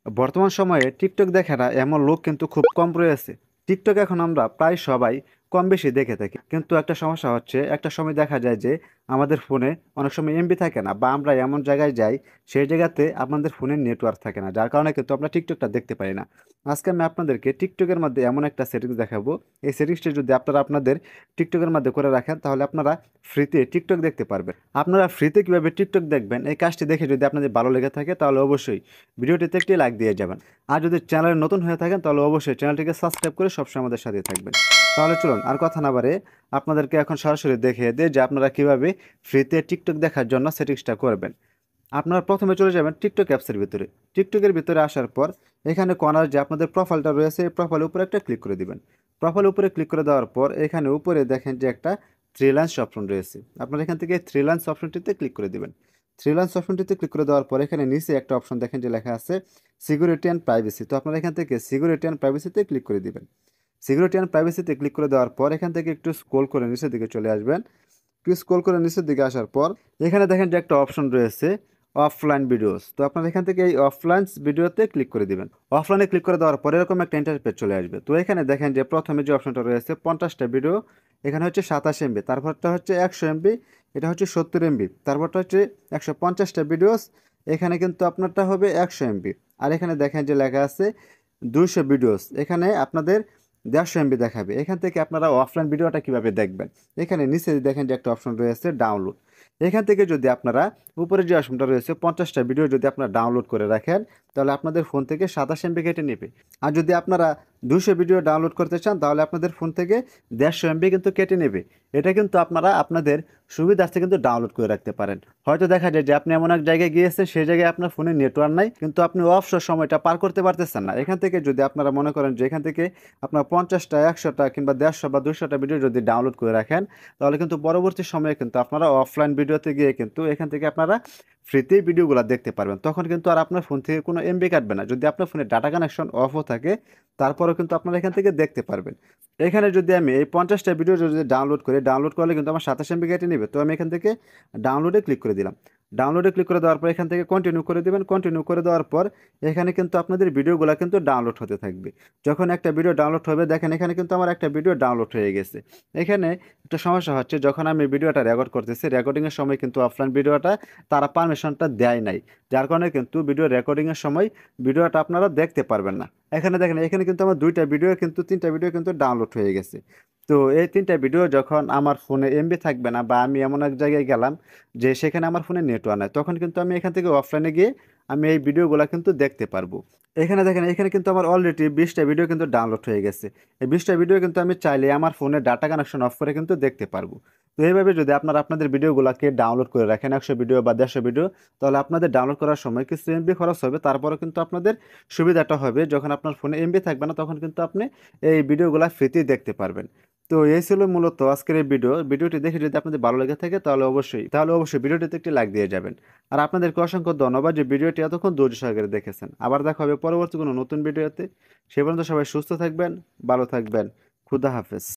বর্তমান সময়ে টিকটক দেখে না এমন লোক কিন্তু খুব কম রয়েছে। টিকটক এখন আমরা প্রায় সবাই কম বেশি দেখে থাকি, কিন্তু একটা সমস্যা হচ্ছে একটা সময় দেখা যায় যে আমাদের ফোনে অনেক সময় এমবি থাকে না, বা আমরা এমন জায়গায় যাই সেই জায়গাতে আপনাদের ফোনের নেটওয়ার্ক থাকে না, যার কারণে কিন্তু আমরা টিকটকটা দেখতে পারি না। আজকে আমি আপনাদেরকে টিকটকের মধ্যে এমন একটা সেটিংস দেখাবো। এই সেটিংসটি যদি আপনারা আপনাদের টিকটকের মধ্যে করে রাখেন তাহলে আপনারা ফ্রিতে টিকটক দেখতে পারবেন। আপনারা ফ্রিতে কিভাবে টিকটক দেখবেন এই কাজটি দেখে যদি আপনাদের ভালো লেগে থাকে তাহলে অবশ্যই ভিডিওটিতে একটি লাইক দিয়ে যাবেন। আর যদি চ্যানেলে নতুন হয়ে থাকেন তাহলে অবশ্যই চ্যানেলটিকে সাবস্ক্রাইব করে সবসময় আমাদের সাথে থাকবেন। তাহলে চলুন আর কথা না বাড়ে আপনাদেরকে এখন সরাসরি দেখিয়ে দিই যে আপনারা কিভাবে ফ্রিতে টিকটক দেখার জন্য সেটিংসটা করবেন। আপনারা প্রথমে চলে যাবেন টিকটক অ্যাপসের ভিতরে। টিকটকের ভিতরে আসার পর এখানে কর্নার যে আপনাদের প্রোফাইলটা রয়েছে এই প্রোফাইলের উপরে একটা ক্লিক করে দিবেন। প্রোফাইলের উপরে ক্লিক করে দেওয়ার পর এখানে উপরে দেখেন যে একটা থ্রি লাইন্স অপশন রয়েছে। আপনারা এখান থেকে থ্রি লাইন্স অপশনটিতে ক্লিক করে দিবেন। থ্রি লাইন্স অপশনটিতে ক্লিক করে দেওয়ার পর এখানে নিচে একটা অপশন দেখেন যে লেখা আছে সিকিউরিটি অ্যান্ড প্রাইভেসি। তো আপনারা এখান থেকে সিকিউরিটি অ্যান্ড প্রাইভেসিতে ক্লিক করে দিবেন। সিকিউরিটি অ্যান্ড প্রাইভেসিতে ক্লিক করে দেওয়ার পর এখান থেকে একটু স্ক্রল করে নিচের দিকে চলে আসবেন। একটু স্ক্রল করে নিচের দিকে আসার পর এখানে দেখেন যে একটা অপশন রয়েছে অফলাইন ভিডিওস। তো আপনারা এখান থেকে এই অফলাইন ভিডিওতে ক্লিক করে দিবেন। অফলাইনে ক্লিক করে দেওয়ার পরে এরকম একটা ইন্টারফেস চলে আসবে। তো এখানে দেখেন যে প্রথমে যে অপশনটা রয়েছে 50টা ভিডিও, এখানে হচ্ছে 27 MB, তারপরটা হচ্ছে 100 MB, এটা হচ্ছে 70 MB, তারপরটা হচ্ছে 150টা ভিডিওস, এখানে কিন্তু আপনারটা হবে 100 MB। আর এখানে দেখেন যে লেখা আছে 200 ভিডিওস, এখানে আপনাদের 150 MB দেখাবে। এখান থেকে আপনারা অফলাইন ভিডিওটা কিভাবে দেখবেন, এখানে নিচে দেখেন যে একটা অপশন রয়েছে ডাউনলোড। এখান থেকে যদি আপনারা উপরে যে অপশনটা রয়েছে 50টা ভিডিও যদি আপনারা ডাউনলোড করে রাখেন তাহলে আপনাদের ফোন থেকে 27 MB কেটে নেবে। আর যদি আপনারা 200 ভিডিও ডাউনলোড করতে চান তাহলে আপনাদের ফোন থেকে 150 MB কিন্তু কেটে নেবে। এটা কিন্তু আপনারা আপনাদের সুবিধার্থে কিন্তু ডাউনলোড করে রাখতে পারেন। হয়তো দেখা যায় যে আপনি এমন এক জায়গায় গিয়েছেন সেই জায়গায় আপনার ফোনে নেটওয়ার্ক নাই, কিন্তু আপনি অবসর সময়টা পার করতে পারতেছেন না। এখান থেকে যদি আপনারা মনে করেন যে এখান থেকে আপনার 50টা 100টা কিংবা 150 বা 200টা ভিডিও যদি ডাউনলোড করে রাখেন তাহলে কিন্তু পরবর্তী সময়ে কিন্তু আপনারা অফলাইন ভিডিওতে গিয়ে কিন্তু এখান থেকে আপনারা ফ্রিতেই ভিডিওগুলো দেখতে পারবেন। তখন কিন্তু আর আপনার ফোন থেকে কোনো এমবি কাটবে না। যদি আপনার ফোনে ডাটা কানেকশন অফও থাকে তারপরেও কিন্তু আপনারা এখান থেকে দেখতে পারবেন। এখানে যদি আমি এই 50টা ভিডিও যদি ডাউনলোড করি, ডাউনলোড করলে কিন্তু আমার 27 MB কেটে নেবে। তো আমি এখান থেকে ডাউনলোডে ক্লিক করে দিলাম। ডাউনলোডে ক্লিক করে দেওয়ার পর এখান থেকে কন্টিনিউ করে দেবেন। কন্টিনিউ করে দেওয়ার পর এখানে কিন্তু আপনাদের ভিডিওগুলো কিন্তু ডাউনলোড হতে থাকবে। যখন একটা ভিডিও ডাউনলোড হবে দেখেন এখানে কিন্তু আমার একটা ভিডিও ডাউনলোড হয়ে গেছে। এখানে একটা সমস্যা হচ্ছে যখন আমি ভিডিওটা রেকর্ড করতেছি রেকর্ডিংয়ের সময় কিন্তু অফলাইন ভিডিওটা তারা পারমিশনটা দেয় নাই, যার কারণে কিন্তু ভিডিও রেকর্ডিংয়ের সময় ভিডিওটা আপনারা দেখতে পারবেন না। এখানে দেখেন এখানে কিন্তু আমার দুইটা ভিডিও কিন্তু তিনটা ভিডিও কিন্তু ডাউনলোড হয়ে গেছে। তো এই তিনটা ভিডিও যখন আমার ফোনে এমবি থাকবে না বা আমি এমন এক জায়গায় গেলাম যে সেখানে আমার ফোনে নেটওয়ার্ক নাই, তখন কিন্তু আমি এখান থেকে অফলাইনে গিয়ে আমি এই ভিডিওগুলো কিন্তু দেখতে পারবো। এখানে দেখেন এখানে কিন্তু আমার অলরেডি 20টা ভিডিও কিন্তু ডাউনলোড হয়ে গেছে। এই 20টা ভিডিও কিন্তু আমি চাইলে আমার ফোনে ডাটা কানেকশন অফ করে কিন্তু দেখতে পারবো। তো এইভাবে যদি আপনারা আপনাদের ভিডিওগুলোকে ডাউনলোড করে রাখেন 100 ভিডিও বা 150 ভিডিও, তাহলে আপনাদের ডাউনলোড করার সময় কিছু এমবি খরচ হবে, তারপরে কিন্তু আপনাদের সুবিধাটা হবে যখন আপনার ফোনে এমবি থাকবে না তখন কিন্তু আপনি এই ভিডিওগুলো ফ্রিতেই দেখতে পারবেন। তো এই ছিল মূলত আজকের এই ভিডিওটি দেখে যদি আপনাদের ভালো লেগে থাকে তাহলে অবশ্যই ভিডিওটিতে একটি লাইক দিয়ে যাবেন। আর আপনাদেরকে অসংখ্য ধন্যবাদ যে ভিডিওটি এতক্ষণ ধৈর্য সহকারে দেখেছেন। আবার দেখা হবে পরবর্তী কোনো নতুন ভিডিওতে। সে পর্যন্ত সবাই সুস্থ থাকবেন, ভালো থাকবেন। খুদা হাফেজ।